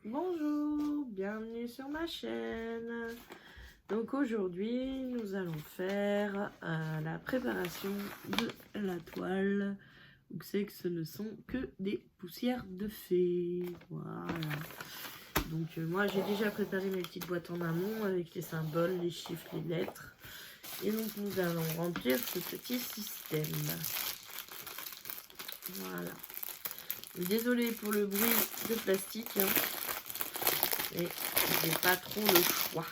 Bonjour, bienvenue sur ma chaîne. Donc aujourd'hui, nous allons faire la préparation de la toile. Vous savez que ce ne sont que des poussières de fées. Voilà. Donc moi, j'ai déjà préparé mes petites boîtes en amont avec les symboles, les chiffres, les lettres. Et donc nous allons remplir ce petit système. Voilà. Désolée pour le bruit de plastique, hein, mais j'ai pas trop le choix.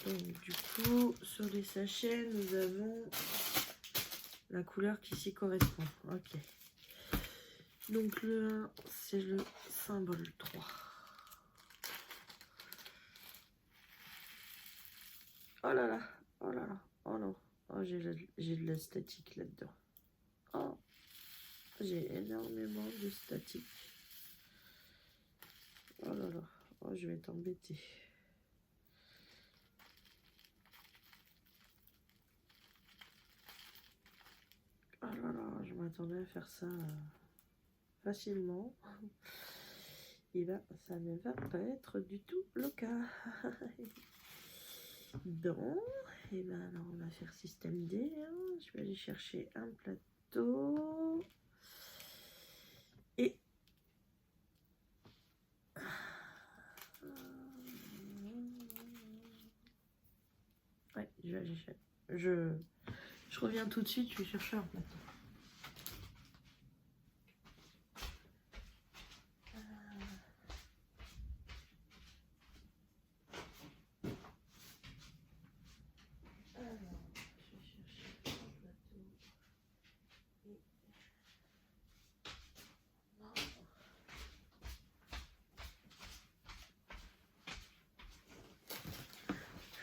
Donc du coup, sur les sachets, nous avons la couleur qui s'y correspond. Ok. Donc le 1, c'est le symbole 3. Oh là là, oh là là, oh non. Oh, j'ai de la statique là-dedans. Oh, j'ai énormément de statique. Oh là là, oh, je vais t'embêter. Oh là là, je m'attendais à faire ça facilement. Et là, ça ne va pas être du tout le cas. Donc, et ben alors on va faire système D. Hein. Je vais aller chercher un plateau. Et ouais, je reviens tout de suite, je vais chercher un plateau.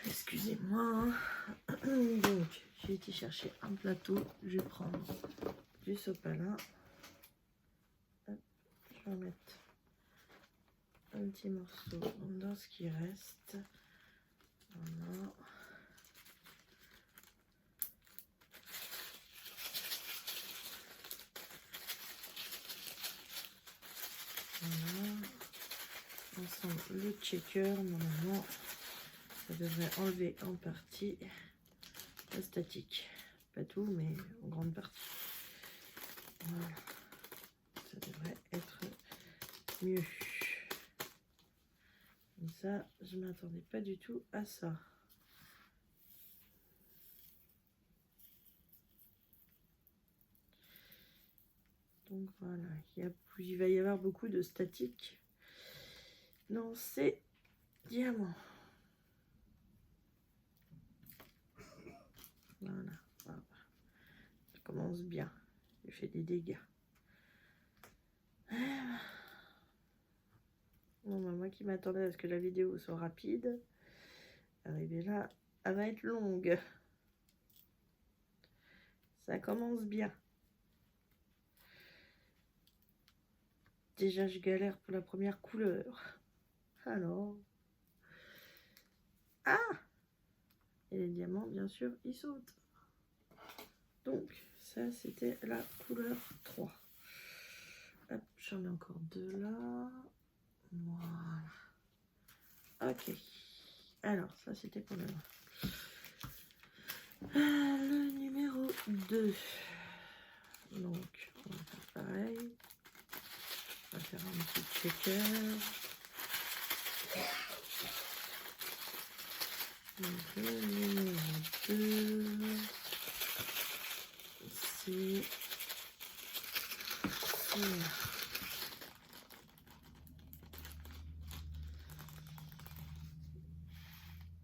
Excusez-moi. Donc, j'ai été chercher un plateau. Je vais prendre du sopalin. Hop, je vais mettre un petit morceau dans ce qui reste. Voilà. Voilà. Ensemble, le checker, normalement, ça devrait enlever en partie la statique. Pas tout, mais en grande partie. Voilà. Ça devrait être mieux. Et ça, je ne m'attendais pas du tout à ça. Donc voilà, il va y avoir beaucoup de statique dans ces diamants. Voilà, voilà. Ça commence bien. J'ai fait des dégâts. Bon, bah, moi qui m'attendais à ce que la vidéo soit rapide, arriver là, elle va être longue. Ça commence bien. Déjà, je galère pour la première couleur. Alors... Ah! Et les diamants, bien sûr, ils sautent. Donc, ça, c'était la couleur 3. Hop, j'en ai encore 2 là. Voilà. Ok. Alors, ça, c'était pour le... le numéro 2. Donc, on va faire pareil. On va faire un petit checker. Donc, le numéro 2, c'est là.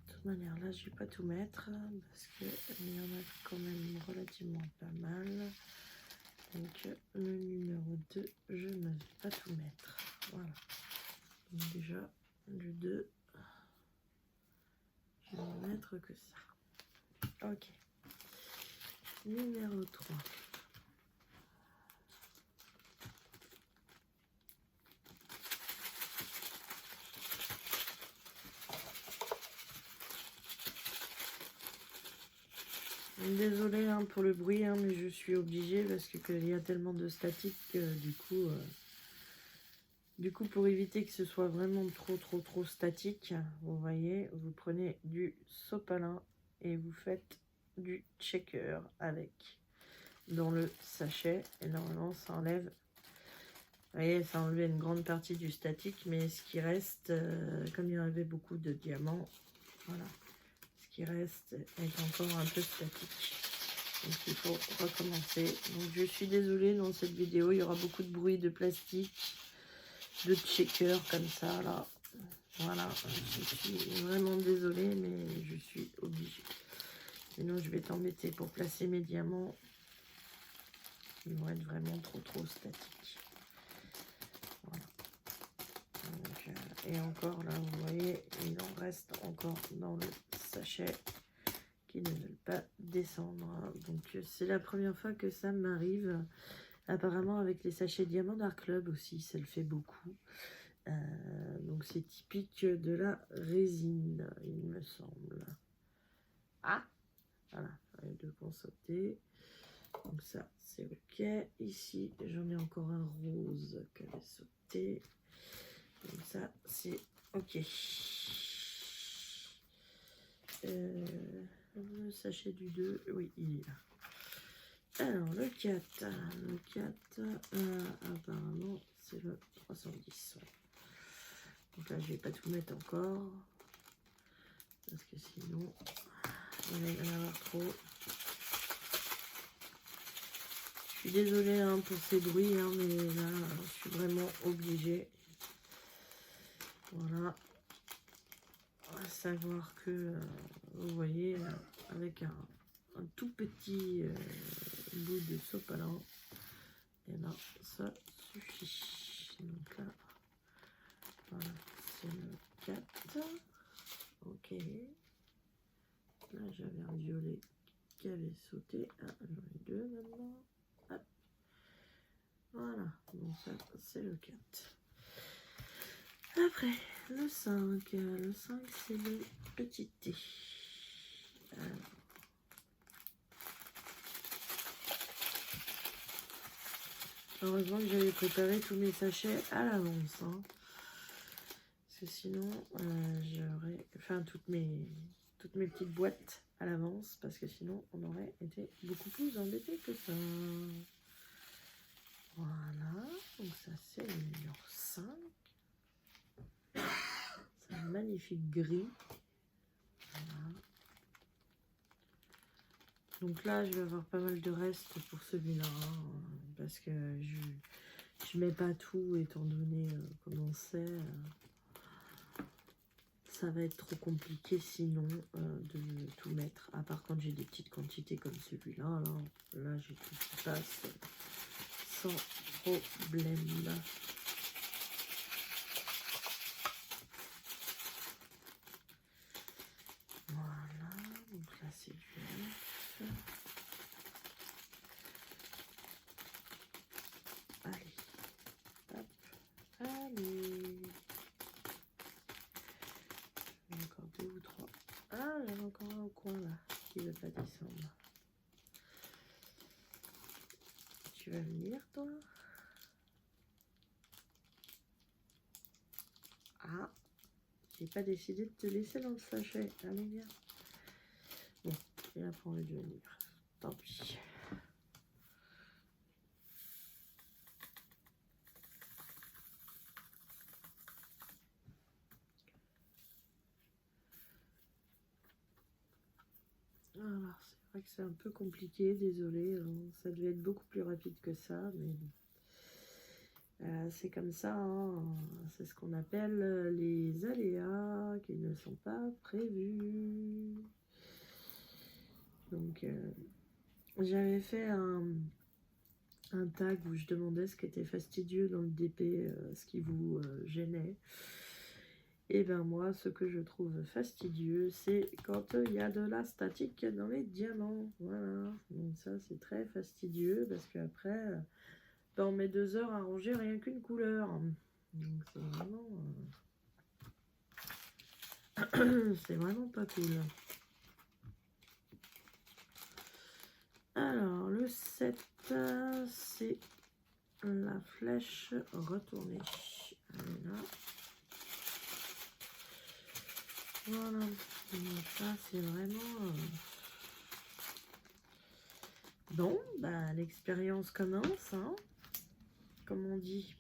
De toute manière, là, je vais pas tout mettre parce qu'il y en a quand même relativement pas mal. Donc, le numéro 2, je ne vais pas tout mettre. Voilà. Donc, déjà, le 2, je vais ne mettre que ça. Ok. Numéro 3. Désolée hein, pour le bruit, hein, mais je suis obligée parce qu'il y a tellement de statique que du coup, pour éviter que ce soit vraiment trop statique, vous voyez, vous prenez du sopalin et vous faites du checker avec dans le sachet. Et normalement, ça enlève, vous voyez, ça enlève une grande partie du statique, mais ce qui reste, comme il y avait beaucoup de diamants, voilà, ce qui reste est encore un peu statique. Donc il faut recommencer. Donc je suis désolée, dans cette vidéo, il y aura beaucoup de bruit de plastique, de checker comme ça là. Voilà, je suis vraiment désolée, mais je suis obligée. Sinon je vais t'embêter pour placer mes diamants. Ils vont être vraiment trop statiques. Voilà. Donc, et encore là, vous voyez, il en reste encore dans le sachet qui ne veulent pas descendre. Donc c'est la première fois que ça m'arrive. Apparemment avec les sachets Diamant Dark Club aussi, ça le fait beaucoup. Donc c'est typique de la résine, il me semble. Ah, voilà, les deux qui ont sauté. Donc ça, c'est ok. Ici, j'en ai encore un rose qui avait sauté. Donc ça, c'est ok. Le sachet du 2, oui, il est là. Alors, le 4. Le 4, apparemment, c'est le 310. Ouais. Donc là, je vais pas tout mettre encore. Parce que sinon, il va y en avoir trop. Je suis désolée hein, pour ces bruits, hein, mais là, je suis vraiment obligée. Voilà. À savoir que, vous voyez, avec un tout petit bout de sopalin, et là, ça suffit. Donc là, voilà, c'est le 4. Ok. Là, j'avais un violet qui avait sauté. Ah, j'en ai deux maintenant. Hop. Voilà, donc ça, c'est le 4. Après, le 5. Le 5, c'est le petit T. Alors. Heureusement que j'avais préparé tous mes sachets à l'avance. Hein. Parce que sinon, j'aurais... Enfin, toutes mes petites boîtes à l'avance. Parce que sinon, on aurait été beaucoup plus embêtés que ça. Voilà. Donc ça, c'est le numéro 5. C'est un magnifique gris. Voilà. Donc là, je vais avoir pas mal de restes pour celui-là. Hein, parce que je mets pas tout, étant donné comment c'est. Ça va être trop compliqué sinon de tout mettre. À part quand j'ai des petites quantités comme celui-là. Là j'ai tout qui passe sans problème. Voilà, donc là c'est du 9. Allez, hop, allez. Encore 2 ou 3. Ah, j'en ai encore un au coin là qui ne veut pas descendre. Tu vas venir toi? Ah, j'ai pas décidé de te laisser dans le sachet. Allez, viens. Bon, il a pas envie de venir. Tant pis. Alors, c'est vrai que c'est un peu compliqué, désolé. Hein. Ça devait être beaucoup plus rapide que ça, mais c'est comme ça. Hein. C'est ce qu'on appelle les aléas qui ne sont pas prévus. Donc, j'avais fait un tag où je demandais ce qui était fastidieux dans le DP, ce qui vous gênait. Et ben moi, ce que je trouve fastidieux, c'est quand il y a de la statique dans les diamants. Voilà, donc ça c'est très fastidieux parce qu'après, ben, on met 2 heures à ranger rien qu'une couleur. Donc c'est vraiment, c'est vraiment pas cool. 7, c'est la flèche retournée. Voilà. Voilà. Donc ça, c'est vraiment... Bon, bah, l'expérience commence, hein, comme on dit.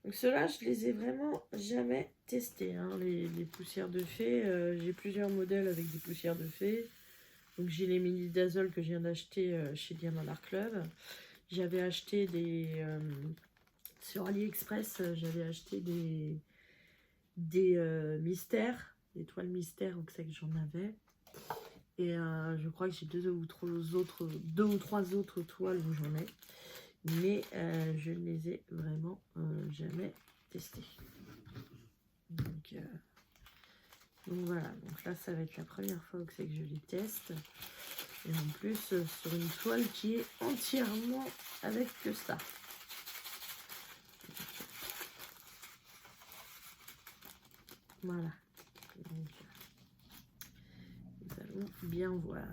Donc ceux-là, je les ai vraiment jamais testés, hein, les poussières de fée. J'ai plusieurs modèles avec des poussières de fée. Donc j'ai les mini Dazzle que je viens d'acheter chez Diamant Art Club. J'avais acheté des... sur AliExpress, j'avais acheté des mystères, des toiles mystères, donc c'est que j'en avais. Et je crois que j'ai deux ou trois autres toiles où j'en ai. Mais je ne les ai vraiment jamais testées. Donc voilà, donc là ça va être la première fois que c'est que je les teste. Et en plus sur une toile qui est entièrement avec que ça. Voilà. Donc, nous allons bien voir.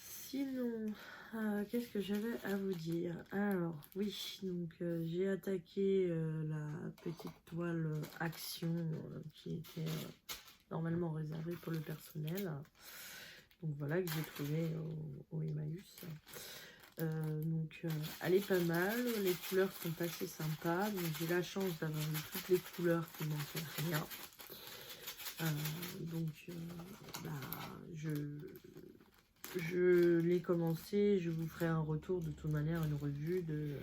Sinon, qu'est-ce que j'avais à vous dire? Alors, oui, donc j'ai attaqué la petite toile Action qui était normalement réservée pour le personnel. Donc voilà, que j'ai trouvé au Emmaüs. Donc elle est pas mal, les couleurs sont assez sympas. Donc j'ai la chance d'avoir eu toutes les couleurs qui m'en fait rien. Donc bah, je l'ai commencé, je vous ferai un retour de toute manière, une revue de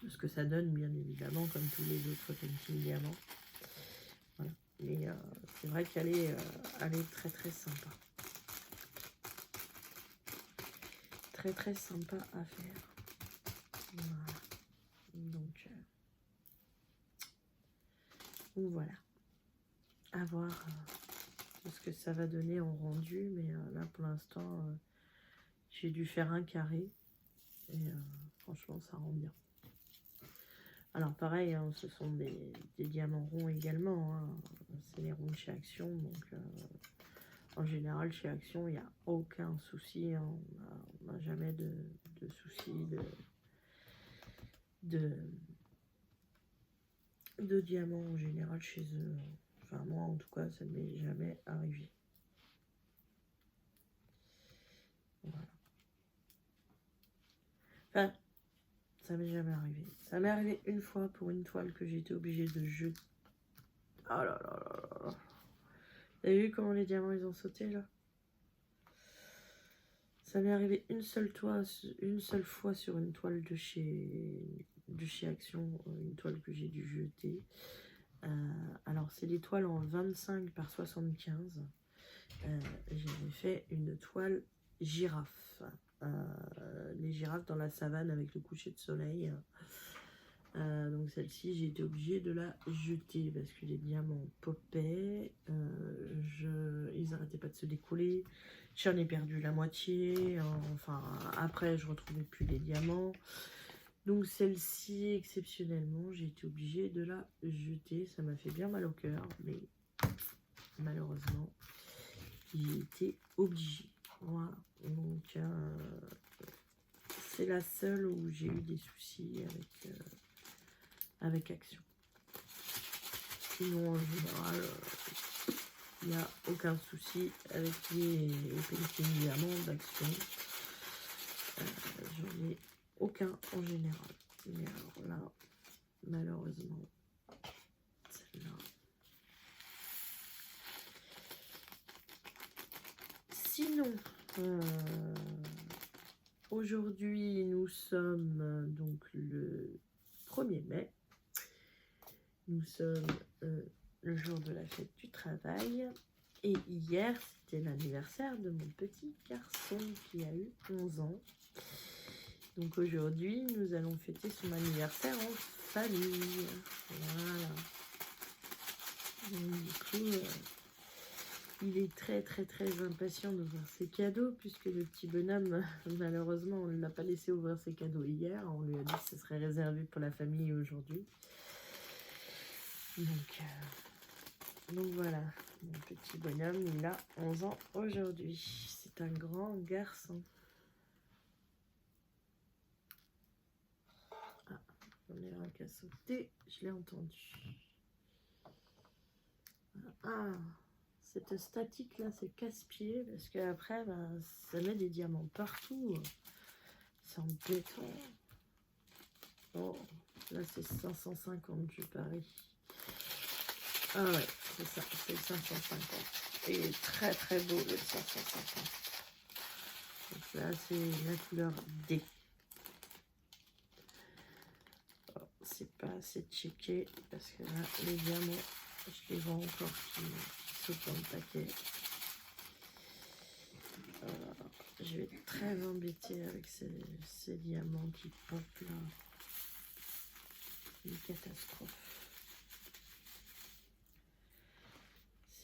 ce que ça donne, bien évidemment, comme tous les autres Painting Diamant. Voilà. Mais c'est vrai qu'elle est très très sympa. Très très sympa à faire. Voilà. Donc voilà. À voir ce que ça va donner en rendu, mais là pour l'instant j'ai dû faire un carré et franchement ça rend bien. Alors pareil, hein, ce sont des diamants ronds également, hein. C'est les ronds de chez Action, donc en général chez Action il n'y a aucun souci, hein. On n'a jamais de souci de diamants en général chez eux. Enfin moi en tout cas ça ne m'est jamais arrivé. Voilà. Enfin, ça m'est jamais arrivé. Ça m'est arrivé une fois pour une toile que j'ai été obligée de jeter. Oh là là là là là. Vous avez vu comment les diamants ils ont sauté là? Ça m'est arrivé une seule fois sur une toile de chez Action, une toile que j'ai dû jeter. Alors c'est des toiles en 25 par 75. J'avais fait une toile girafe. Les girafes dans la savane avec le coucher de soleil. Donc celle-ci, j'ai été obligée de la jeter parce que les diamants popaient. Ils n'arrêtaient pas de se décoller. J'en ai perdu la moitié. Enfin, après, je retrouvais plus les diamants. Donc celle-ci, exceptionnellement, j'ai été obligée de la jeter. Ça m'a fait bien mal au cœur, mais malheureusement, j'ai été obligée. Voilà. Donc c'est la seule où j'ai eu des soucis avec Action. Sinon, en général, il n'y a aucun souci avec les Painting Diamant d'Action. J'en ai aucun en général. Mais alors là, malheureusement, celle-là. Sinon, aujourd'hui, nous sommes donc le 1er mai. Nous sommes le jour de la fête du travail. Et hier, c'était l'anniversaire de mon petit garçon qui a eu 11 ans. Donc aujourd'hui, nous allons fêter son anniversaire en famille. Voilà. Donc, du coup, il est très très très impatient d'ouvrir ses cadeaux, puisque le petit bonhomme, malheureusement, on ne l'a pas laissé ouvrir ses cadeaux hier. On lui a dit que ce serait réservé pour la famille aujourd'hui. Donc voilà. Mon petit bonhomme, il a 11 ans aujourd'hui. C'est un grand garçon. Ah, j'en ai un qui a sauté, je l'ai entendu. Ah, cette statique là, c'est casse-pied parce qu'après, bah, ça met des diamants partout. C'est embêtant. Oh, là c'est 550, je parie. Ah ouais, c'est ça, c'est le 550. Et il est très très beau le 550. Donc là, c'est la couleur D. Oh, c'est pas assez checké parce que là, les diamants, je les vois encore qui sautent dans le paquet. Je vais être très embêtée avec ces diamants qui pop là. Une catastrophe.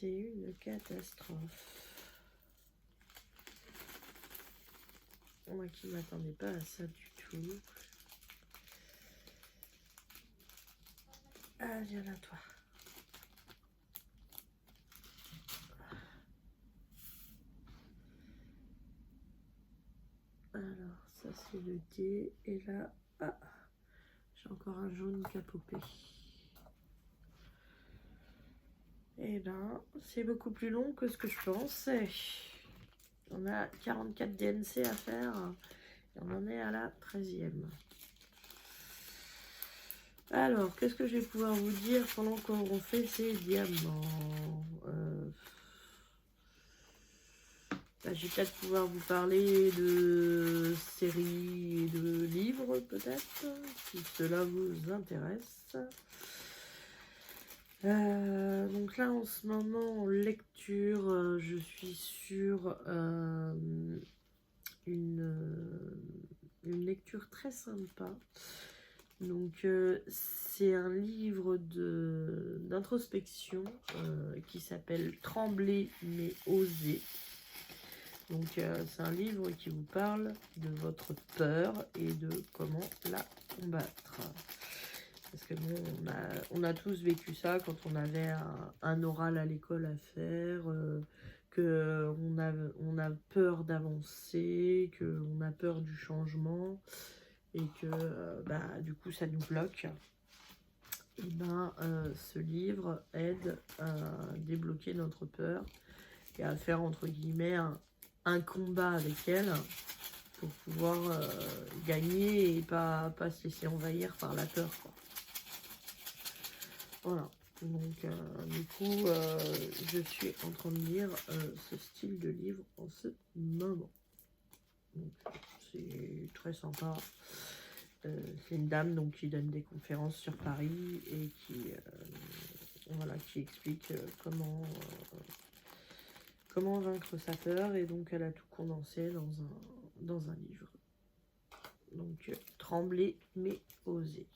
C'est une catastrophe. Moi qui ne m'attendais pas à ça du tout. Ah, viens là, toi. Alors, ça c'est le D. Et là, ah, j'ai encore un jaune qui a popé. Et ben, c'est beaucoup plus long que ce que je pensais. On a 44 DNC à faire. Et on en est à la 13e. Alors, qu'est-ce que je vais pouvoir vous dire pendant qu'on fait ces diamants je vais peut-être pouvoir vous parler de séries et de livres, peut-être, si cela vous intéresse. Donc là, en ce moment, en lecture, je suis sur une lecture très sympa. Donc, c'est un livre d'introspection qui s'appelle Trembler mais oser. Donc, c'est un livre qui vous parle de votre peur et de comment la combattre. Parce que bon, on a tous vécu ça quand on avait un oral à l'école à faire, on a peur d'avancer, qu'on a peur du changement et que du coup ça nous bloque. Et ce livre aide à débloquer notre peur et à faire entre guillemets un combat avec elle pour pouvoir gagner et pas se laisser envahir par la peur, quoi. Voilà, donc du coup je suis en train de lire ce style de livre en ce moment. Donc c'est très sympa. C'est une dame donc qui donne des conférences sur Paris et qui explique comment vaincre sa peur, et donc elle a tout condensé dans un livre. Donc trembler mais oser.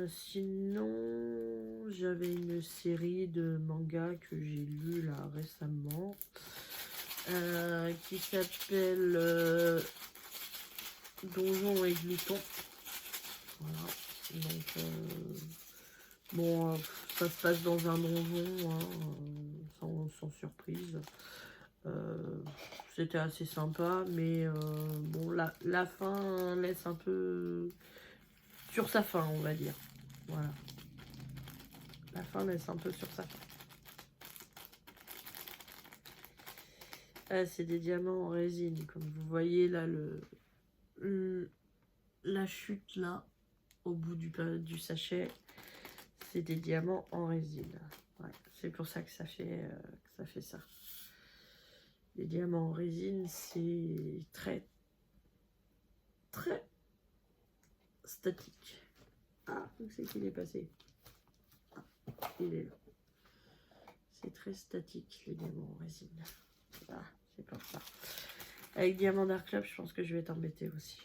Sinon, j'avais une série de mangas que j'ai lu là récemment qui s'appelle Donjons et Gloutons. Voilà. Donc, ça se passe dans un donjon, hein, sans surprise. C'était assez sympa, mais bon, la fin laisse un peu sur sa fin, on va dire. Voilà. La fin laisse un peu sur sa fin. Ah, c'est des diamants en résine, comme vous voyez là, la chute là, au bout du sachet, c'est des diamants en résine. Ouais, c'est pour ça que ça fait ça. Les diamants en résine, c'est très statique. Ah, où c'est qu'il est passé? Ah, il est là. C'est très statique, les diamants en résine. Ah, c'est pour ça. Avec Diamant Dark Club, je pense que je vais t'embêter aussi.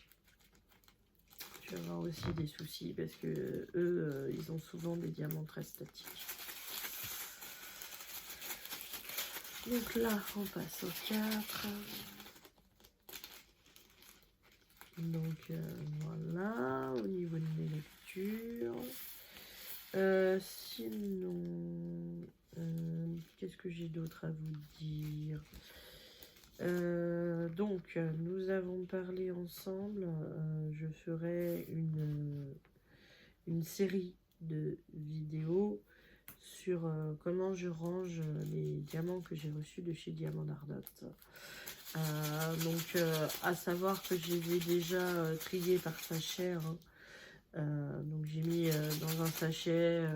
Je vais avoir aussi des soucis parce que eux, ils ont souvent des diamants très statiques. Donc là, on passe au 4. Donc voilà, au niveau de mes lectures. Sinon, qu'est-ce que j'ai d'autre à vous dire? Donc, nous avons parlé ensemble. Je ferai une série de vidéos sur comment je range les diamants que j'ai reçus de chez Diamant d'Ardot. Donc, à savoir que je les ai déjà triés par sachet. Donc, j'ai mis dans un sachet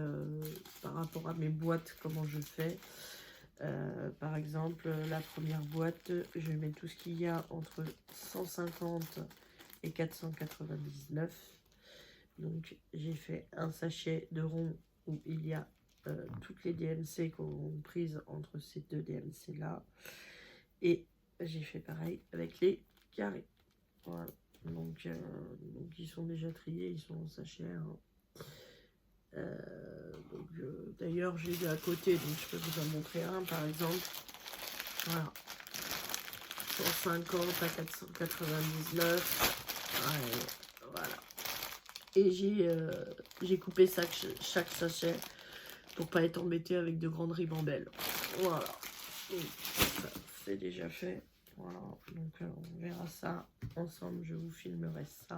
par rapport à mes boîtes, comment je fais. Par exemple, la première boîte, je mets tout ce qu'il y a entre 150 et 499. Donc, j'ai fait un sachet de rond où il y a toutes les DMC qu'on prise entre ces deux DMC là. Et j'ai fait pareil avec les carrés. Voilà. Donc ils sont déjà triés, ils sont en sachet. D'ailleurs, j'ai deux à côté, donc je peux vous en montrer un par exemple. Voilà. 150 à 499. Ouais, voilà. Et j'ai coupé chaque sachet pour pas être embêté avec de grandes ribambelles. Voilà. Donc, ça, c'est déjà fait. Voilà. Donc, on verra ça ensemble. Je vous filmerai ça.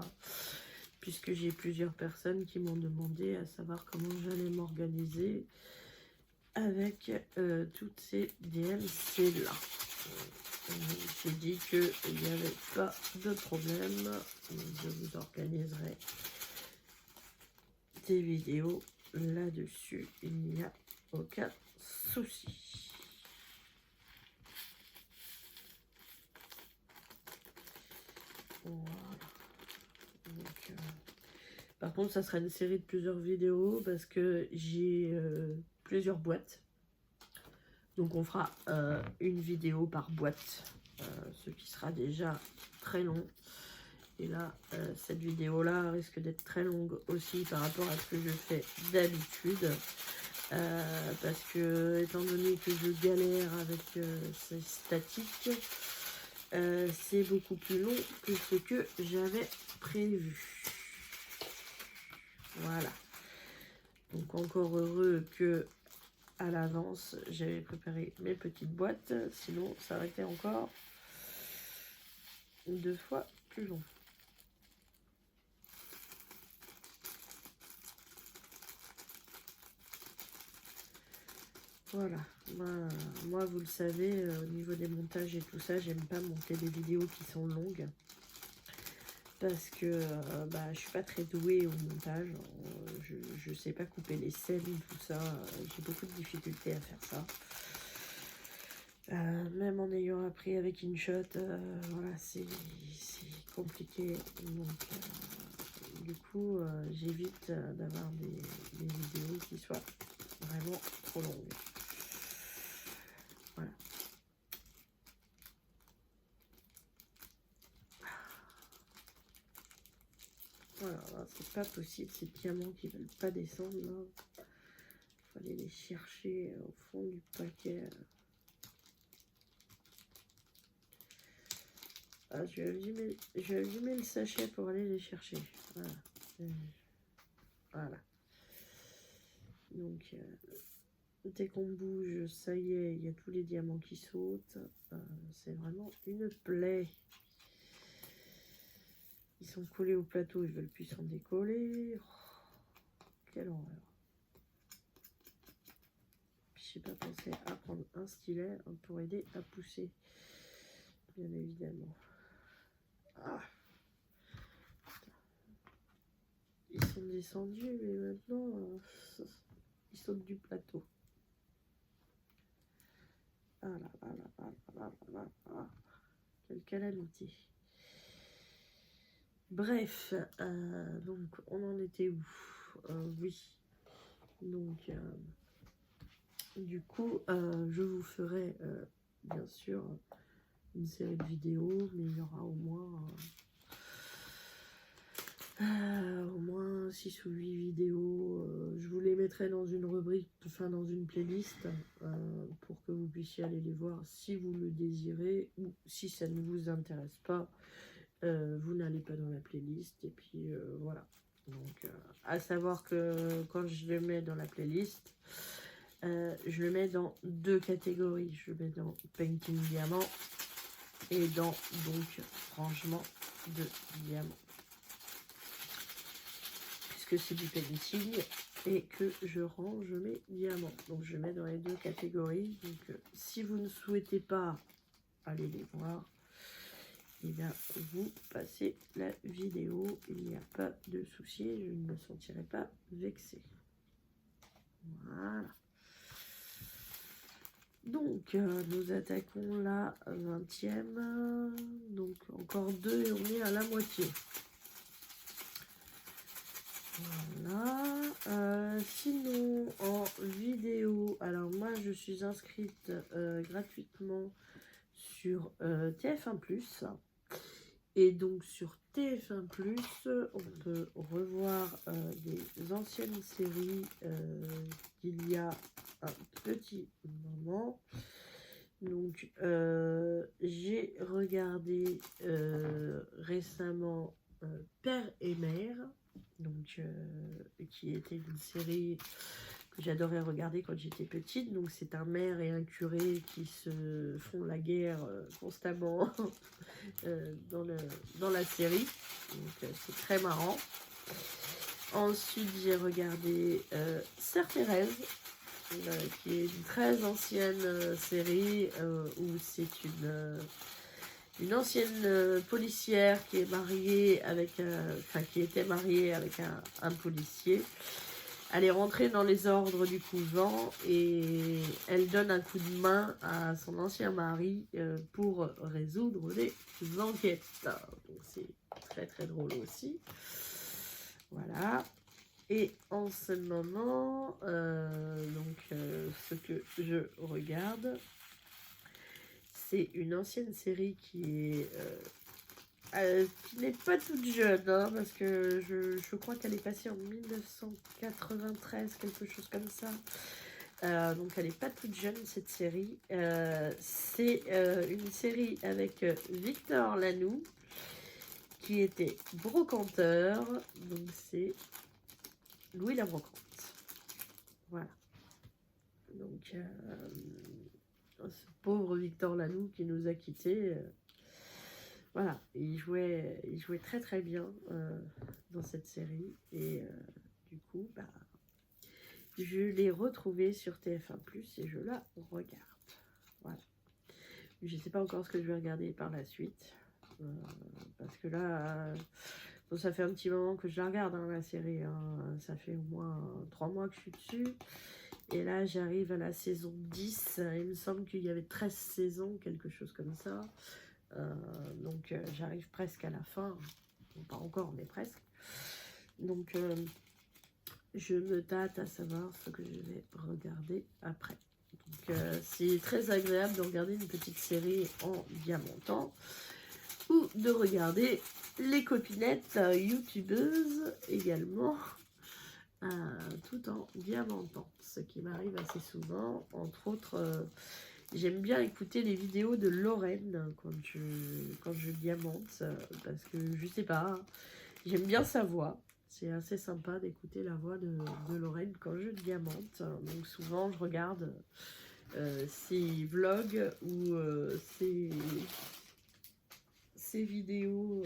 Puisque j'ai plusieurs personnes qui m'ont demandé à savoir comment j'allais m'organiser avec toutes ces DMC là. J'ai dit qu'il n'y avait pas de problème. Je vous organiserai des vidéos là-dessus. Il n'y a aucun souci. Voilà. Donc, par contre, ça sera une série de plusieurs vidéos parce que j'ai plusieurs boîtes. Donc, on fera une vidéo par boîte, ce qui sera déjà très long. Et là, cette vidéo-là risque d'être très longue aussi par rapport à ce que je fais d'habitude. Parce que, étant donné que je galère avec ces statiques, c'est beaucoup plus long que ce que j'avais prévu. Voilà. Donc encore heureux que à l'avance j'avais préparé mes petites boîtes, sinon ça aurait été encore 2 fois plus long. Voilà, moi vous le savez, au niveau des montages et tout ça, j'aime pas monter des vidéos qui sont longues. Parce que je suis pas très douée au montage, je sais pas couper les scènes, tout ça, j'ai beaucoup de difficultés à faire ça. Même en ayant appris avec InShot, voilà, c'est compliqué. Donc, du coup, j'évite d'avoir des vidéos qui soient vraiment trop longues. Voilà. Voilà, c'est pas possible, ces diamants qui veulent pas descendre là. Il fallait les chercher au fond du paquet. Ah, je vais allumer le sachet pour aller les chercher. Voilà. Voilà. Donc, dès qu'on bouge, ça y est, il y a tous les diamants qui sautent. C'est vraiment une plaie. Ils sont collés au plateau, ils veulent plus s'en décoller. Oh, quelle horreur. Je sais pas penser à prendre un stylet pour aider à pousser, bien évidemment. Ah. Ils sont descendus, mais maintenant ils sautent du plateau. Ah là là là là là là là. Quelle calamité. Bref, donc on en était où? Oui. Donc du coup, je vous ferai bien sûr une série de vidéos, mais il y aura au moins 6 ou 8 vidéos. Je vous les mettrai dans une rubrique, enfin dans une playlist, pour que vous puissiez aller les voir si vous le désirez, ou si ça ne vous intéresse pas, vous n'allez pas dans la playlist. Et puis voilà. Donc à savoir que quand je les mets dans la playlist, je le mets dans 2 catégories. Je le mets dans Painting Diamant et dans donc rangement de diamants. Puisque c'est du painting et que je range mes diamants. Donc je mets dans les 2 catégories. Donc si vous ne souhaitez pas aller les voir, et bien vous passez la vidéo. Il n'y a pas de souci, je ne me sentirai pas vexée. Voilà. Donc, nous attaquons la 20e. Donc, encore 2 et on est à la moitié. Voilà. Sinon, en vidéo, alors moi, je suis inscrite gratuitement sur TF1+. Et donc, sur TF1+, on peut revoir des anciennes séries d'il y a un petit moment. Donc, j'ai regardé récemment Père et Mère, donc, qui était une série que j'adorais regarder quand j'étais petite. Donc, c'est un maire et un curé qui se font la guerre constamment dans la série. Donc, c'est très marrant. Ensuite, j'ai regardé Sœur Thérèse, qui est une très ancienne série où c'est une ancienne policière qui est mariée avec, qui était mariée avec un policier. Elle est rentrée dans les ordres du couvent et elle donne un coup de main à son ancien mari pour résoudre des enquêtes. Donc c'est très très drôle aussi. Voilà. Et en ce moment, ce que je regarde, c'est une ancienne série qui n'est pas toute jeune, hein, parce que je crois qu'elle est passée en 1993, quelque chose comme ça. Donc elle n'est pas toute jeune, cette série. C'est une série avec Victor Lanoux, qui était brocanteur. Donc c'est Louis la Brocante. Voilà. Donc, ce pauvre Victor Lanoux qui nous a quittés. Voilà, il jouait très très bien dans cette série. Et du coup, je l'ai retrouvé sur TF1+, et je la regarde. Voilà. Je ne sais pas encore ce que je vais regarder par la suite. Parce que là... ça fait un petit moment que je la regarde, hein, la série. Hein. Ça fait au moins 3 mois que je suis dessus. Et là, j'arrive à la saison 10. Il me semble qu'il y avait 13 saisons, quelque chose comme ça. Donc, j'arrive presque à la fin. Bon, pas encore, mais presque. Donc, je me tâte à savoir ce que je vais regarder après. Donc, c'est très agréable de regarder une petite série en diamantant. Ou de regarder les copinettes youtubeuses également, tout en diamantant, ce qui m'arrive assez souvent. Entre autres, j'aime bien écouter les vidéos de Lorraine quand je diamante, parce que je sais pas, j'aime bien sa voix. C'est assez sympa d'écouter la voix de Lorraine quand je diamante. Donc souvent je regarde ses vlogs ou ces vidéos,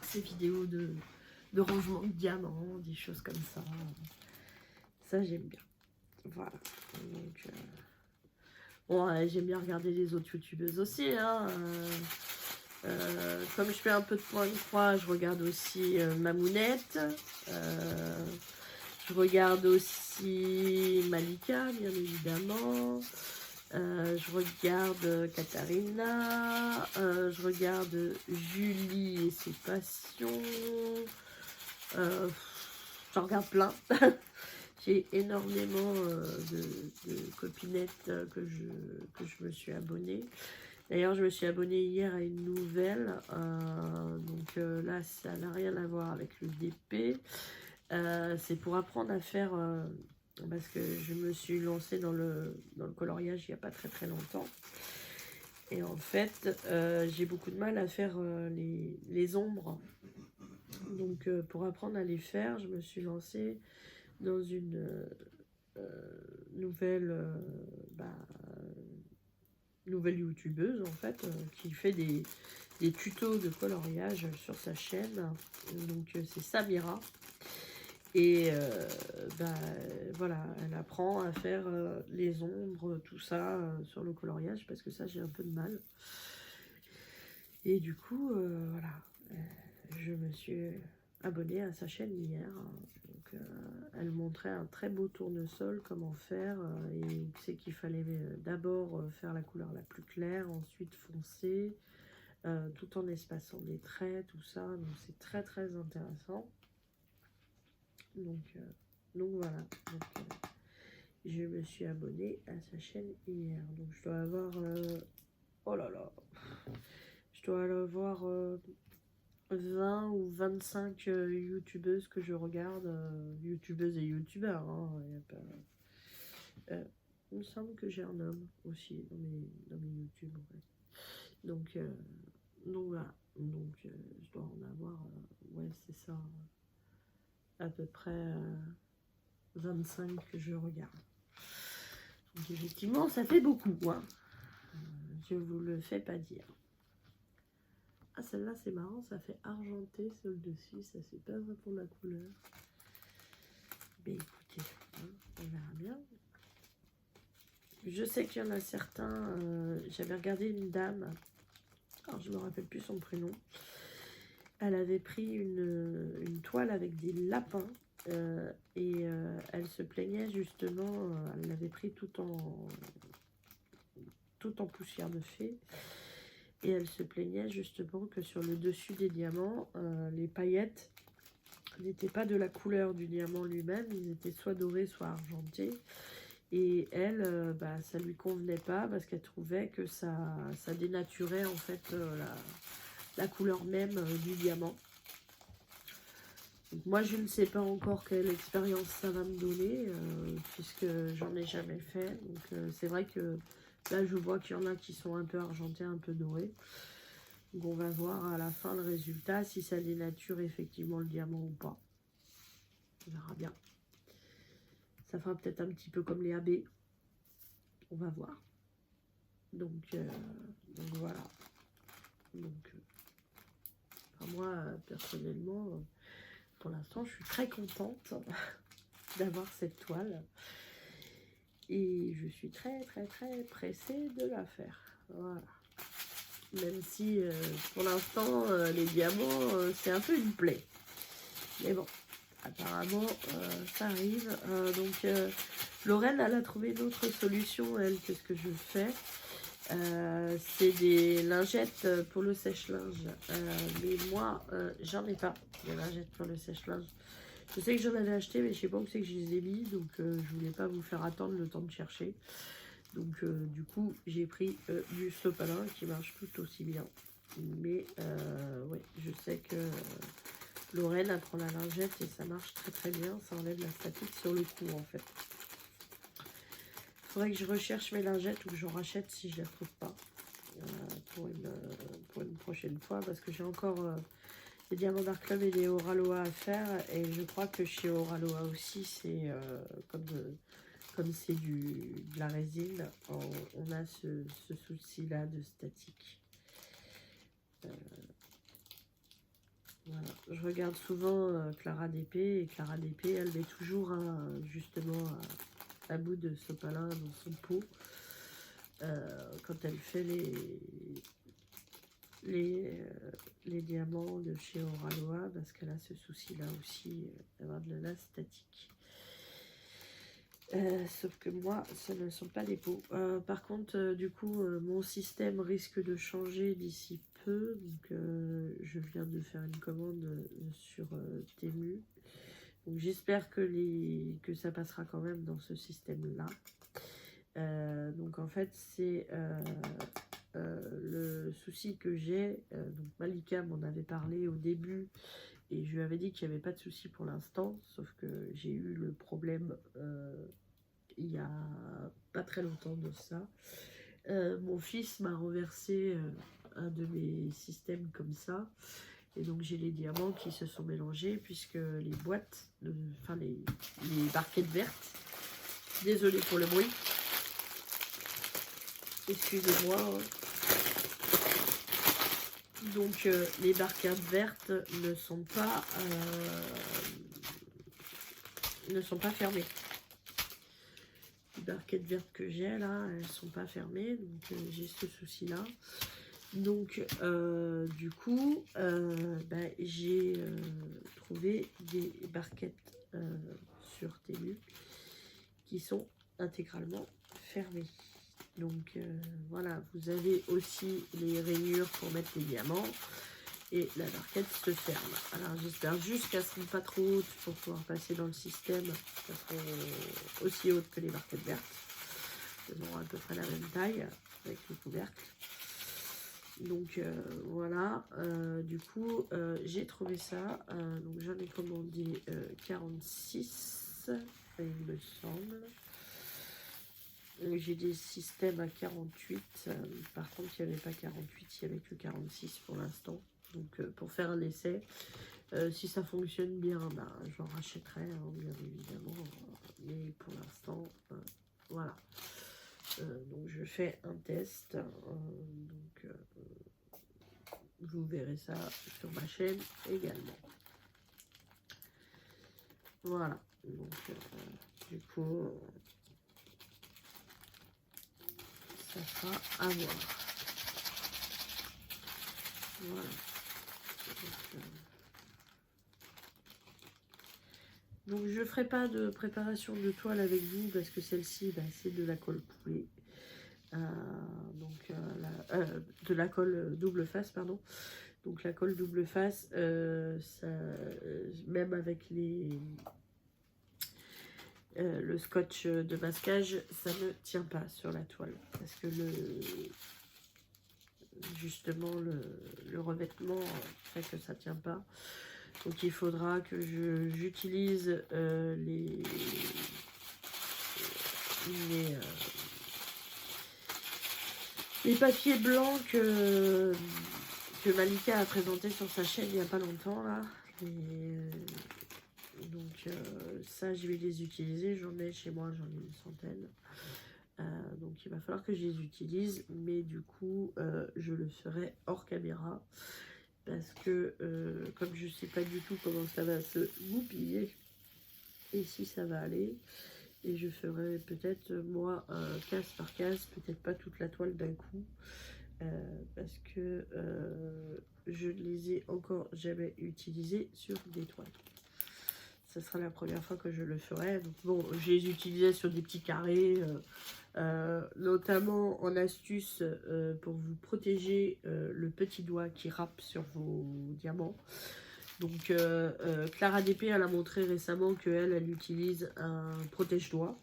ces vidéos de rangement de diamants, des choses comme ça. Ça, j'aime bien. Voilà. Donc, bon, j'aime bien regarder les autres youtubeuses aussi. Hein. Comme je fais un peu de point de croix, je regarde aussi Mamounette. Je regarde aussi Malika, bien évidemment. Je regarde Katharina, je regarde Julie et ses passions, j'en regarde plein. J'ai énormément de copinettes que je me suis abonnée. D'ailleurs, je me suis abonnée hier à une nouvelle, donc là, ça n'a rien à voir avec le DP. C'est pour apprendre à faire... parce que je me suis lancée dans le coloriage il n'y a pas très très longtemps. Et en fait, j'ai beaucoup de mal à faire les ombres. Donc, pour apprendre à les faire, je me suis lancée dans une nouvelle nouvelle youtubeuse en fait, qui fait des tutos de coloriage sur sa chaîne. Donc c'est Samira. Et voilà, elle apprend à faire les ombres, tout ça, sur le coloriage, parce que ça, j'ai un peu de mal. Et du coup, voilà, je me suis abonnée à sa chaîne hier. Donc, elle montrait un très beau tournesol, comment faire. Et c'est qu'il fallait d'abord faire la couleur la plus claire, ensuite foncer, tout en espaçant des traits, tout ça. Donc, c'est très, très intéressant. Donc voilà, donc, je me suis abonnée à sa chaîne hier. Donc je dois avoir, oh là là, je dois avoir 20 ou 25 youtubeuses que je regarde, youtubeuses et youtubeurs. Hein, il me semble que j'ai un homme aussi dans mes youtube. Ouais. Donc voilà, donc je dois en avoir, ouais c'est ça, à peu près 25 que je regarde. Donc effectivement, ça fait beaucoup, hein. Je vous le fais pas dire. Ah, celle-là, c'est marrant, ça fait argenté sur le dessus, ça c'est pas vraiment la couleur. Mais écoutez, hein, on verra bien. Je sais qu'il y en a certains, j'avais regardé une dame, alors je me rappelle plus son prénom, elle avait pris une toile avec des lapins. Et elle se plaignait justement, elle l'avait pris tout en poussière de fée, et elle se plaignait justement que sur le dessus des diamants, les paillettes n'étaient pas de la couleur du diamant lui-même, ils étaient soit dorés soit argentés, et elle, ça lui convenait pas parce qu'elle trouvait que ça dénaturait en fait la couleur même du diamant. Donc moi je ne sais pas encore quelle expérience ça va me donner, puisque j'en ai jamais fait. Donc c'est vrai que là je vois qu'il y en a qui sont un peu argentés, un peu dorés. Donc on va voir à la fin le résultat, si ça dénature effectivement le diamant ou pas. On verra bien. Ça fera peut-être un petit peu comme les AB. On va voir. Donc voilà. Donc moi personnellement, pour l'instant je suis très contente d'avoir cette toile. Et je suis très très très pressée de la faire. Voilà. Même si pour l'instant les diamants c'est un peu une plaie. Mais bon, apparemment ça arrive. Donc Lorraine elle a trouvé une autre solution elle que ce que je fais. C'est des lingettes pour le sèche-linge. Mais moi j'en ai pas de lingettes pour le sèche-linge. Je sais que j'en avais acheté, mais je sais pas où c'est que je les ai mis, donc je voulais pas vous faire attendre le temps de chercher. Donc du coup, j'ai pris du sopalin qui marche tout aussi bien. Mais ouais, je sais que Lorraine elle prend la lingette et ça marche très très bien. Ça enlève la statique sur le cou en fait. Faudrait que je recherche mes lingettes ou que j'en rachète si je les trouve pas pour une prochaine fois, parce que j'ai encore des Diamants Dark Club et des Oraloa à faire, et je crois que chez Oraloa aussi c'est comme c'est de la résine, on a ce souci là de statique. Voilà. Je regarde souvent Clara DP, et Clara DP elle met toujours justement un bout de sopalin dans son pot quand elle fait les diamants de chez Oraloa, parce qu'elle a ce souci là aussi d'avoir de la statique. Sauf que moi ce ne sont pas des pots. Par contre du coup mon système risque de changer d'ici peu, donc je viens de faire une commande sur Temu, donc j'espère que ça passera quand même dans ce système là. Donc en fait c'est le souci que j'ai, donc Malika m'en avait parlé au début et je lui avais dit qu'il n'y avait pas de souci pour l'instant, sauf que j'ai eu le problème il y a pas très longtemps de ça. Mon fils m'a renversé un de mes systèmes comme ça, Et donc j'ai les diamants qui se sont mélangés puisque les boîtes, enfin les barquettes vertes, désolée pour le bruit, excusez-moi, hein. Donc les barquettes vertes ne sont pas fermées. Les barquettes vertes que j'ai là, elles sont pas fermées, donc j'ai ce souci là. Donc du coup j'ai trouvé des barquettes sur Temu qui sont intégralement fermées. Donc voilà, vous avez aussi les rainures pour mettre les diamants et la barquette se ferme. Alors j'espère juste qu'elles ne seront pas trop hautes pour pouvoir passer dans le système. Elles seront aussi hautes que les barquettes vertes. Elles auront à peu près la même taille avec le couvercle. Donc voilà, du coup j'ai trouvé ça. Donc j'en ai commandé 46, il me semble. J'ai des systèmes à 48, par contre il n'y avait pas 48, il n'y avait que 46 pour l'instant. Donc pour faire un essai, si ça fonctionne bien, ben, j'en rachèterai hein, bien évidemment, mais pour l'instant, voilà. Donc je fais un test, donc vous verrez ça sur ma chaîne également. Voilà, donc du coup... ça sera à voir. Voilà. Donc je ferai pas de préparation de toile avec vous parce que celle-ci, c'est de la colle poulet. De la colle double face, pardon. Donc la colle double face, ça, même avec le scotch de masquage, ça ne tient pas sur la toile parce que justement le revêtement fait que ça tient pas. Donc il faudra que j'utilise les papiers blancs que Malika a présenté sur sa chaîne il n'y a pas longtemps là. Donc ça je vais les utiliser, j'en ai chez moi, j'en ai une centaine. Donc il va falloir que je les utilise, mais du coup je le ferai hors caméra parce que comme je sais pas du tout comment ça va se goupiller et si ça va aller, et je ferai peut-être moi case par case, peut-être pas toute la toile d'un coup parce que je ne les ai encore jamais utilisés sur des toiles. Ça sera la première fois que je le ferai. Donc bon, je les utilisais sur des petits carrés, notamment en astuce pour vous protéger le petit doigt qui râpe sur vos diamants. Donc Clara DP, elle a montré récemment qu'elle utilise un protège-doigt.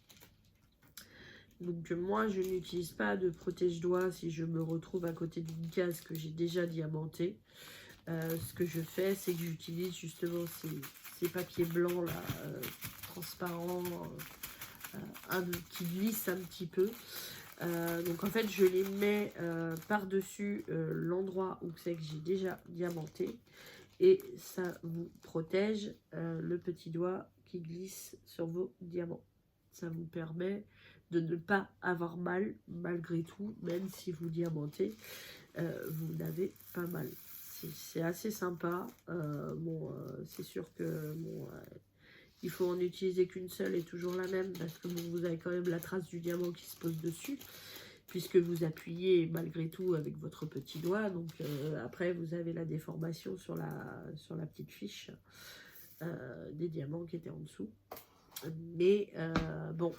Donc moi, je n'utilise pas de protège-doigt si je me retrouve à côté d'une case que j'ai déjà diamantée. Ce que je fais, c'est que j'utilise justement ces papiers blancs là, transparents, qui glissent un petit peu. Donc en fait, je les mets par-dessus l'endroit où c'est que j'ai déjà diamanté. Et ça vous protège le petit doigt qui glisse sur vos diamants. Ça vous permet de ne pas avoir mal, malgré tout, même si vous diamantez, vous n'avez pas mal. C'est assez sympa. C'est sûr que il faut en utiliser qu'une seule et toujours la même, parce que vous avez quand même la trace du diamant qui se pose dessus, puisque vous appuyez malgré tout avec votre petit doigt. Donc après, vous avez la déformation sur la petite fiche des diamants qui étaient en dessous. Mais bon,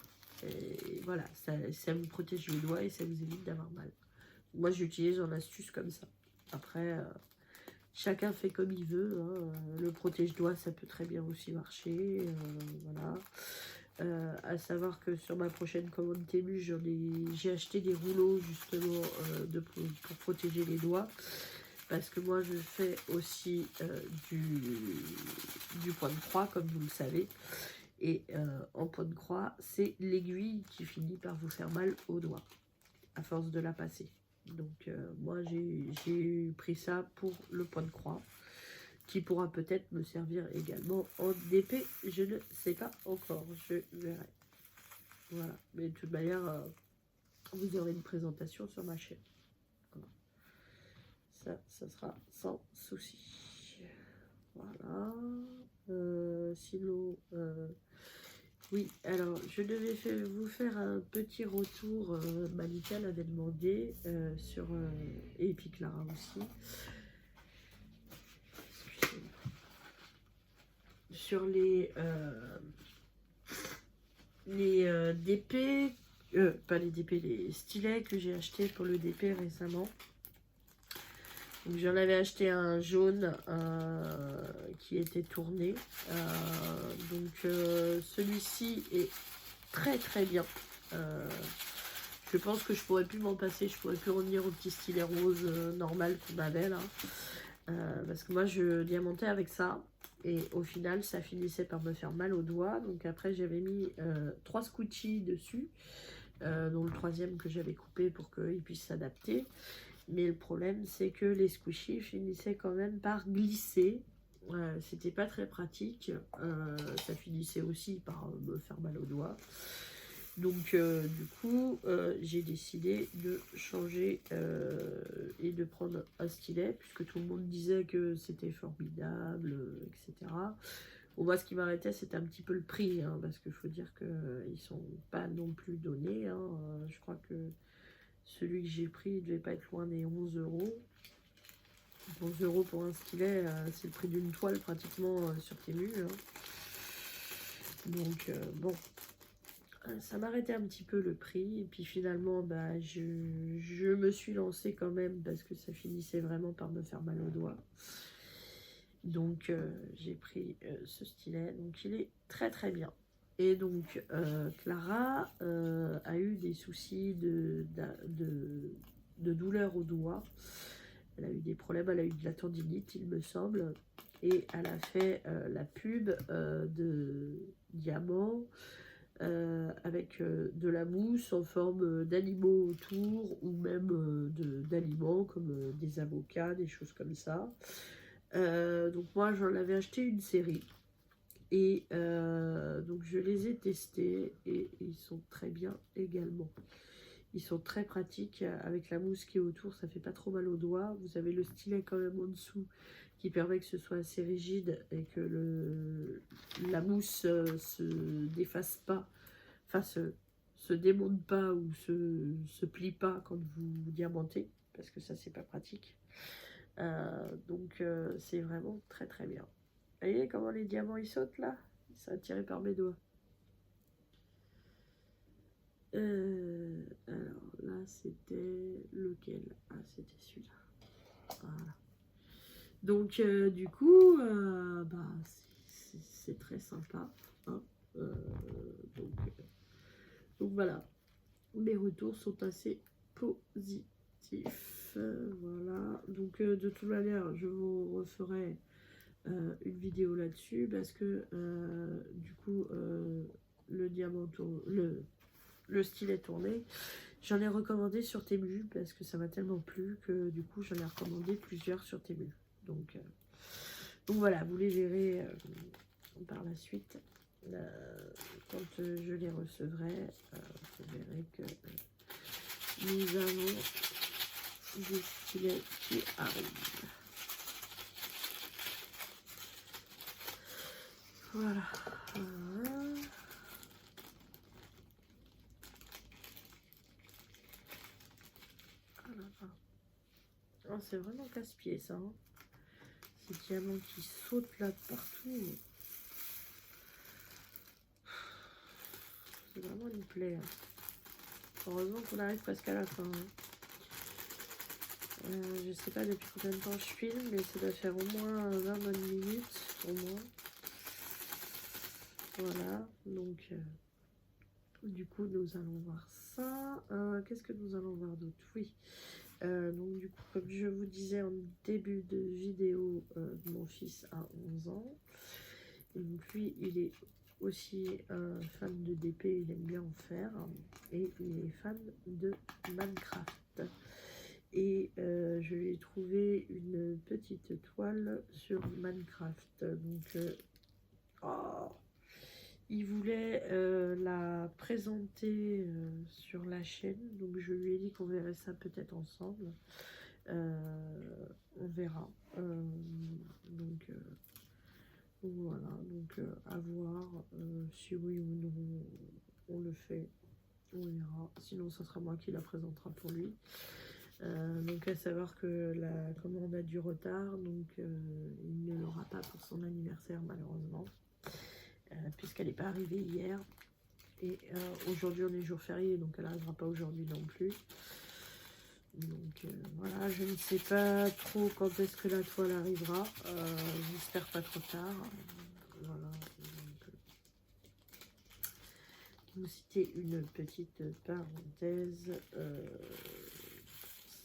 voilà, ça vous protège le doigt et ça vous évite d'avoir mal. Moi, j'utilise en astuce comme ça. Après, chacun fait comme il veut. Hein. Le protège-doigt, ça peut très bien aussi marcher. Voilà. À savoir que sur ma prochaine commande Temu, j'ai acheté des rouleaux justement pour protéger les doigts. Parce que moi, je fais aussi du point de croix, comme vous le savez. Et en point de croix, c'est l'aiguille qui finit par vous faire mal au doigt, à force de la passer. Donc moi, j'ai pris ça pour le point de croix. qui pourra peut-être me servir également en DP, je ne sais pas encore, je verrai. Voilà, mais de toute manière, vous aurez une présentation sur ma chaîne. Voilà. Ça sera sans souci. Voilà. Sinon, oui, alors je devais vous faire un petit retour. Malika l'avait demandé sur et puis Clara aussi. Sur les DP, pas les DP, les stylets que j'ai achetés pour le DP récemment. Donc j'en avais acheté un jaune qui était tourné. Donc celui-ci est très très bien. Je pense que je pourrais plus m'en passer. Je pourrais plus revenir au petit stylet rose normal qu'on avait là. Parce que moi je diamantais avec ça. Et au final ça finissait par me faire mal aux doigts. Donc après j'avais mis 3 squishies dessus. Dont le troisième que j'avais coupé pour qu'il puisse s'adapter. Mais le problème, c'est que les squishies finissaient quand même par glisser. C'était pas très pratique. Ça finissait aussi par me faire mal aux doigts. Donc, du coup, j'ai décidé de changer et de prendre un stylet, puisque tout le monde disait que c'était formidable, etc. Bon, moi, ce qui m'arrêtait, c'était un petit peu le prix, hein, parce qu'il faut dire qu'ils sont pas non plus donnés. Hein. Je crois que celui que j'ai pris, il devait pas être loin des 11 €. 11 € pour un stylet, c'est le prix d'une toile pratiquement sur Temu. Hein. Donc, bon, ça m'arrêtait un petit peu le prix. Et puis finalement, bah, je me suis lancée quand même parce que ça finissait vraiment par me faire mal aux doigts. Donc, j'ai pris ce stylet. Donc, il est très très bien. Et donc, Clara a eu des soucis de douleur au doigt. Elle a eu des problèmes, elle a eu de la tendinite, il me semble. Et elle a fait la pub de diamant avec de la mousse en forme d'animaux autour ou même d'aliments comme des avocats, des choses comme ça. Donc moi, j'en avais acheté une série. Et donc je les ai testés et ils sont très bien également. Ils sont très pratiques avec la mousse qui est autour, ça fait pas trop mal aux doigts. Vous avez le stylet quand même en dessous qui permet que ce soit assez rigide et que la mousse se défasse pas, enfin se démonte pas ou se plie pas quand vous diamantez, parce que ça c'est pas pratique. Donc c'est vraiment très très bien. Vous voyez comment les diamants ils sautent là? Ils sont attirés par mes doigts. Alors là c'était lequel? Ah c'était celui-là. Voilà. Donc du coup bah, c'est très sympa. Hein. Donc voilà. Les retours sont assez positifs. Voilà. Donc de toute manière je vous referai une vidéo là-dessus parce que du coup le diamant le stylet tourné, j'en ai recommandé sur Temu parce que ça m'a tellement plu que du coup j'en ai recommandé plusieurs sur Temu. Donc voilà, vous les verrez par la suite quand je les recevrai. Vous verrez que nous avons des stylets qui arrivent. Voilà. Oh, c'est vraiment casse-pied ça. Hein. Ces diamants qui sautent là partout. C'est vraiment une plaie. Hein. Heureusement qu'on arrive presque à la fin. Hein. Je sais pas depuis combien de temps je filme, mais ça doit faire au moins 20 bonnes minutes pour moi. Voilà, donc du coup nous allons voir ça. Qu'est-ce que nous allons voir d'autre? Oui, donc du coup comme je vous disais en début de vidéo, mon fils a 11 ans. Et donc lui il est aussi fan de DP, il aime bien en faire. Et il est fan de Minecraft. Et je lui ai trouvé une petite toile sur Minecraft. Donc, oh, il voulait la présenter sur la chaîne. Donc, je lui ai dit qu'on verrait ça peut-être ensemble. On verra. Donc, voilà. Donc, à voir si oui ou non on le fait. On verra. Sinon, ça sera moi qui la présentera pour lui. Donc à savoir que la commande a du retard, donc il ne l'aura pas pour son anniversaire malheureusement, puisqu'elle n'est pas arrivée hier. Et aujourd'hui on est jour férié, donc elle n'arrivera pas aujourd'hui non plus. Donc voilà, je ne sais pas trop quand est-ce que la toile arrivera. J'espère pas trop tard. Voilà. Vous citez une petite parenthèse.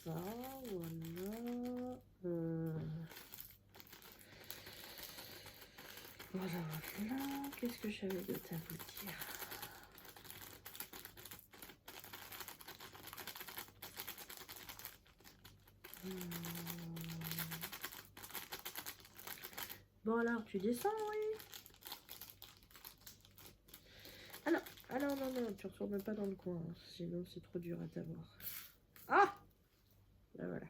Ça, voilà. Voilà. Qu'est-ce que j'avais d'autre à vous dire? Bon alors, tu descends, oui. Alors, non, tu retournes pas dans le coin, hein, sinon c'est trop dur à t'avoir. Ah! Ben voilà.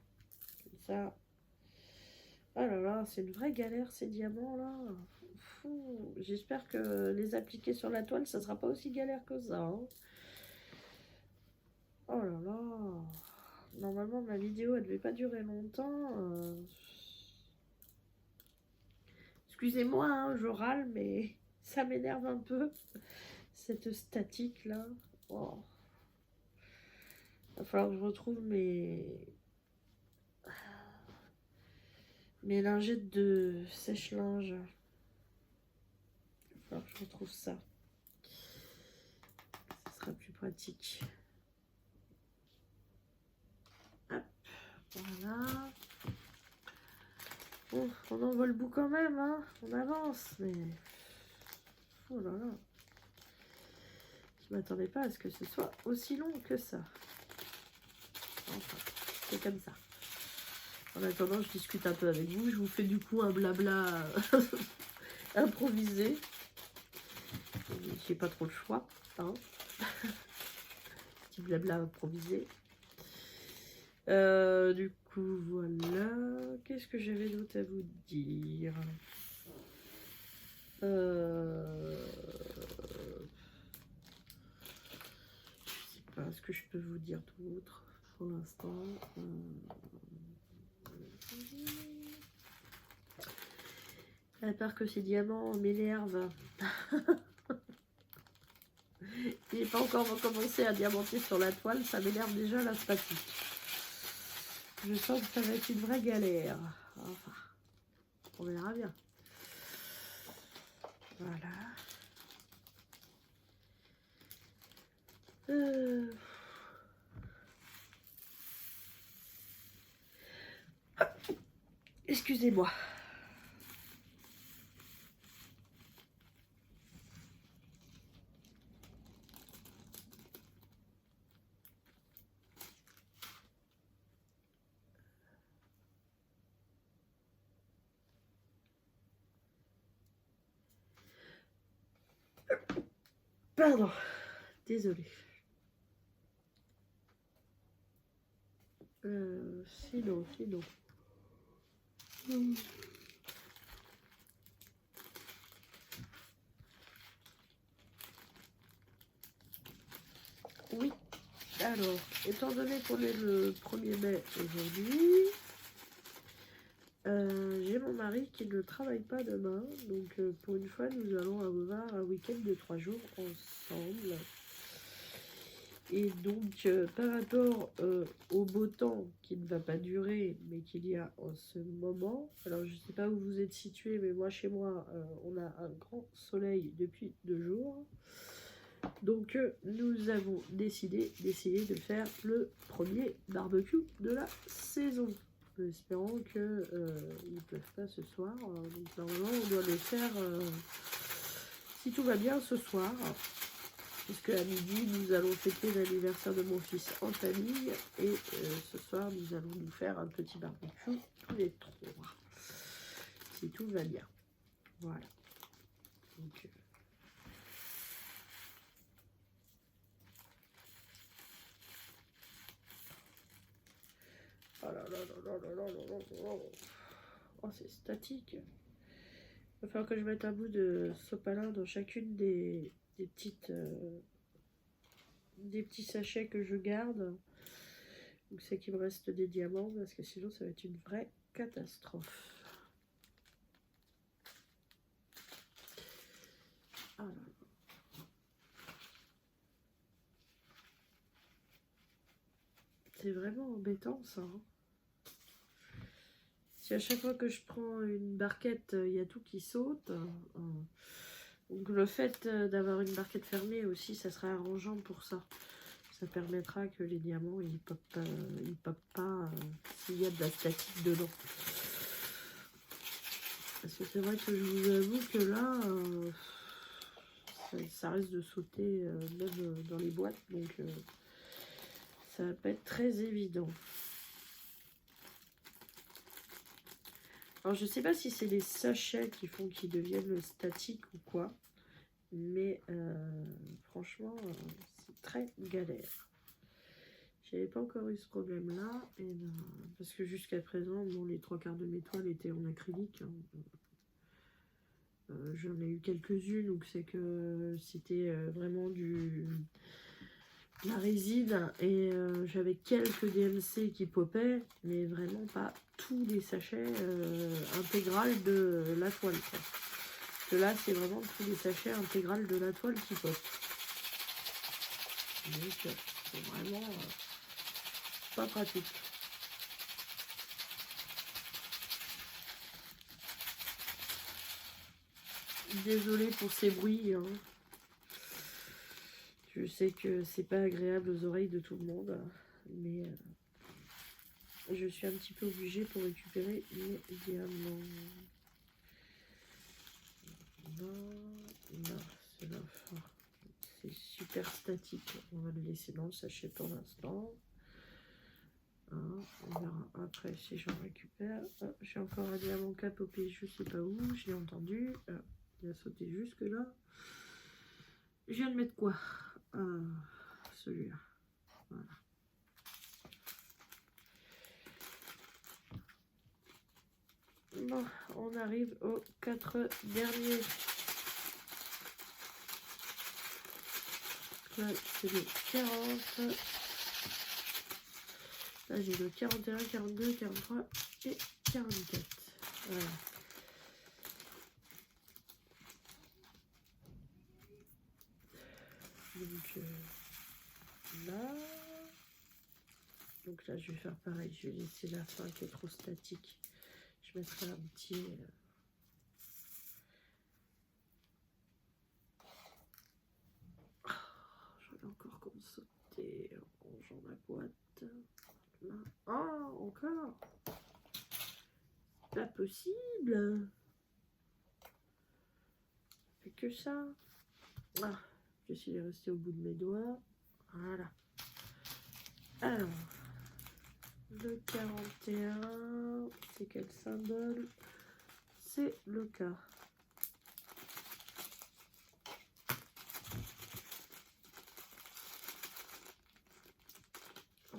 Comme ça. Oh là là, c'est une vraie galère ces diamants là. J'espère que les appliquer sur la toile, ça sera pas aussi galère que ça. Hein. Oh là là. Normalement, ma vidéo, elle devait pas durer longtemps. Excusez-moi, hein, je râle, mais ça m'énerve un peu. Cette statique là. Oh. Il va falloir que je retrouve mes lingettes de sèche-linge. Il va falloir que je retrouve ça. Ce sera plus pratique. Hop, voilà. Bon, on en voit le bout quand même, hein. On avance, mais... Oh là là. Je m'attendais pas à ce que ce soit aussi long que ça. Enfin, c'est comme ça. En attendant, je discute un peu avec vous. Je vous fais du coup un blabla improvisé. J'ai pas trop le choix. Hein. Petit blabla improvisé. Du coup, voilà. Qu'est-ce que j'avais d'autre à vous dire? Je sais pas ce que je peux vous dire d'autre pour l'instant. À part que ces diamants m'énervent. Il n'est pas encore recommencé à diamanter sur la toile, ça m'énerve déjà la statique. Je sens que ça va être une vraie galère. Enfin, on verra bien. Voilà. Excusez-moi. Pardon. Désolée. Sinon. Oui. Alors, étant donné qu'on est le 1er mai aujourd'hui, j'ai mon mari qui ne travaille pas demain. Donc, pour une fois, nous allons avoir un week-end de 3 jours ensemble. Et donc, par rapport au beau temps qui ne va pas durer, mais qu'il y a en ce moment, alors je ne sais pas où vous êtes situé, mais moi, chez moi, on a un grand soleil depuis 2 jours. Donc, nous avons décidé d'essayer de faire le premier barbecue de la saison. Espérons qu'ils ne peuvent pas ce soir. Donc, normalement, on doit le faire, si tout va bien, ce soir. Parce qu'à midi, nous allons fêter l'anniversaire de mon fils en famille. Et ce soir, nous allons nous faire un petit barbecue tous les trois. Si tout va bien. Voilà. Donc, oh là là là là là là là là. Oh, c'est statique. Il va falloir que je mette un bout de sopalin dans chacune des petites... des petits sachets que je garde. Donc c'est qu'il me reste des diamants parce que sinon ça va être une vraie catastrophe. Ah là là. C'est vraiment embêtant ça. Hein. Si à chaque fois que je prends une barquette, il y a tout qui saute. Donc le fait d'avoir une barquette fermée aussi, ça sera arrangeant pour ça. Ça permettra que les diamants, ils popent pas s'il y a de la statique dedans. Parce que c'est vrai que je vous avoue que là, ça risque de sauter même dans les boîtes. Donc ça va pas être très évident. Alors je sais pas si c'est les sachets qui font qu'ils deviennent statiques ou quoi. Mais franchement, c'est très galère. J'avais pas encore eu ce problème-là. Parce que jusqu'à présent, bon, les 3/4 de mes toiles étaient en acrylique. Hein. J'en ai eu quelques-unes où c'est que c'était vraiment la résine. Et j'avais quelques DMC qui popaient. Mais vraiment pas tous les sachets intégrales de la toile. Quoi. Que là, c'est vraiment tous les sachets intégrales de la toile qui pop. Donc, c'est vraiment pas pratique. Désolée pour ces bruits. Hein. Je sais que c'est pas agréable aux oreilles de tout le monde. Mais je suis un petit peu obligée pour récupérer mes diamants. Non, c'est la fin. C'est super statique. On va le laisser dans le sachet pour l'instant. Hein, on verra après si j'en récupère. J'ai encore un diamant capopé, je sais pas où. J'ai entendu. Il a sauté jusque là. Je viens de mettre quoi? Celui-là. Voilà. Bon, on arrive aux 4 derniers. Là, c'est le 40. Là, j'ai le 41, 42, 43 et 44. Voilà. Donc, là. Donc là, je vais faire pareil. Je vais laisser la fin qui est trop statique. Je mettrai un petit... J'en ai encore comme sauter en rangeant la boîte. Là. Oh, encore. Pas possible. Fait que ça. Ah, j'essaie de rester au bout de mes doigts. Voilà. Alors, le 41, c'est quel symbole? C'est le K.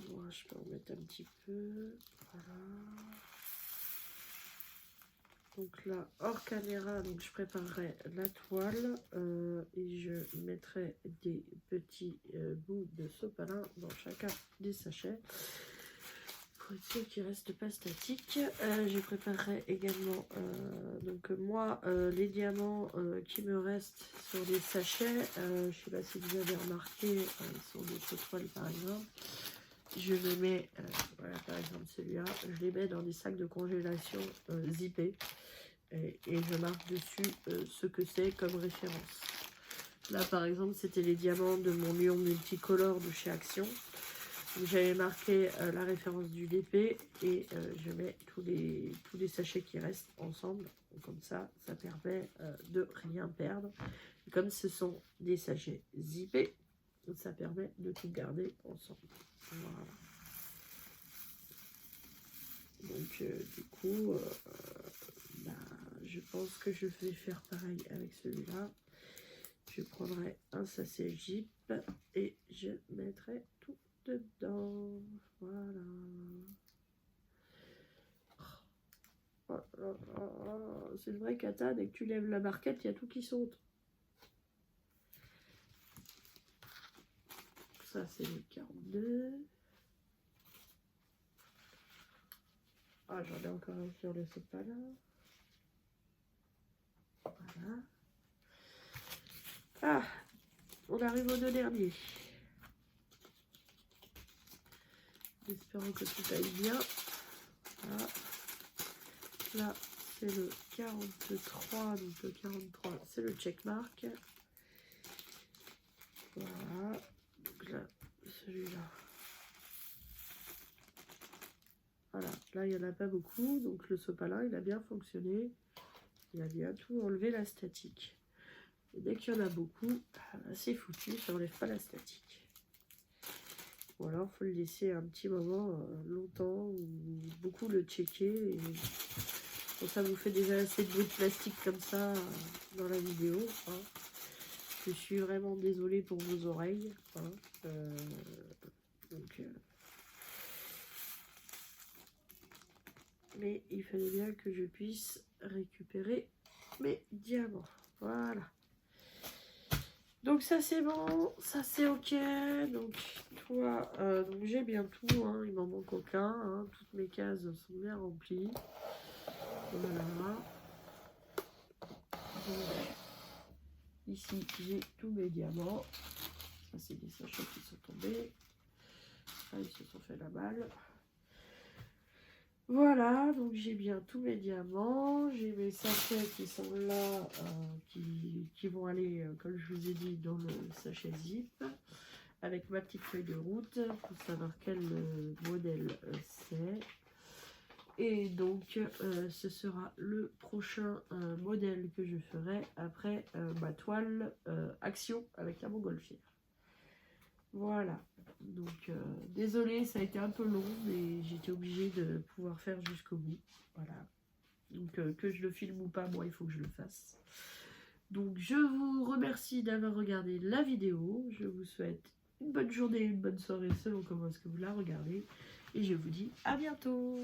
Moi, je peux en mettre un petit peu. Voilà. Donc là, hors caméra, donc je préparerai la toile et je mettrai des petits bouts de sopalin dans chacun des sachets pour être sûr qu'il ne reste pas statique. Je préparerai également donc moi les diamants qui me restent sur les sachets. Je ne sais pas si vous avez remarqué sur d'autres toiles par exemple. Je les mets, voilà par exemple celui-là, je les mets dans des sacs de congélation zippés. Et je marque dessus ce que c'est comme référence. Là par exemple c'était les diamants de mon lion multicolore de chez Action. J'avais marqué la référence du DP et je mets tous les sachets qui restent ensemble. Donc, comme ça, ça permet de rien perdre. Comme ce sont des sachets zippés, ça permet de tout garder ensemble. Voilà. Donc du coup, bah, je pense que je vais faire pareil avec celui-là. Je prendrai un sachet Jeep et je mettrai tout dedans. Voilà. Oh, oh, oh, oh. C'est une vraie cata, dès que tu lèves la barquette, il y a tout qui saute. Ça, c'est le 42. Ah, j'en ai encore un sur le sopalin. Voilà. Ah, on arrive aux deux derniers. Espérons que tout aille bien. Voilà. Là, c'est le 43. Donc le 43, c'est le checkmark. Voilà. Donc là, celui-là. Voilà. Là, il n'y en a pas beaucoup. Donc le sopalin, il a bien fonctionné. Il a bien tout enlevé la statique. Et dès qu'il y en a beaucoup, c'est foutu, ça n'enlève pas la statique. Ou alors, il faut le laisser un petit moment, longtemps, ou beaucoup le checker. Et bon, ça vous fait déjà assez de bruit de plastique comme ça dans la vidéo. Hein. Je suis vraiment désolée pour vos oreilles. Hein. Mais il fallait bien que je puisse récupérer mes diamants. Voilà. Donc ça c'est bon, ça c'est ok. Donc toi, donc j'ai bien tout, hein, il m'en manque aucun. Hein, toutes mes cases sont bien remplies. Voilà. Donc, ici j'ai tous mes diamants. Ça c'est des sachets qui sont tombés. Ah, ils se sont fait la balle. Voilà, donc j'ai bien tous mes diamants, j'ai mes sachets qui sont là, qui vont aller, comme je vous ai dit, dans le sachet zip, avec ma petite feuille de route, pour savoir quel modèle c'est. Et donc, ce sera le prochain modèle que je ferai après ma toile Action avec la montgolfière. Voilà. Donc, désolée, ça a été un peu long, mais j'étais obligée de pouvoir faire jusqu'au bout. Voilà. Donc, que je le filme ou pas, moi, il faut que je le fasse. Donc, je vous remercie d'avoir regardé la vidéo. Je vous souhaite une bonne journée, une bonne soirée, selon comment est-ce que vous la regardez. Et je vous dis à bientôt.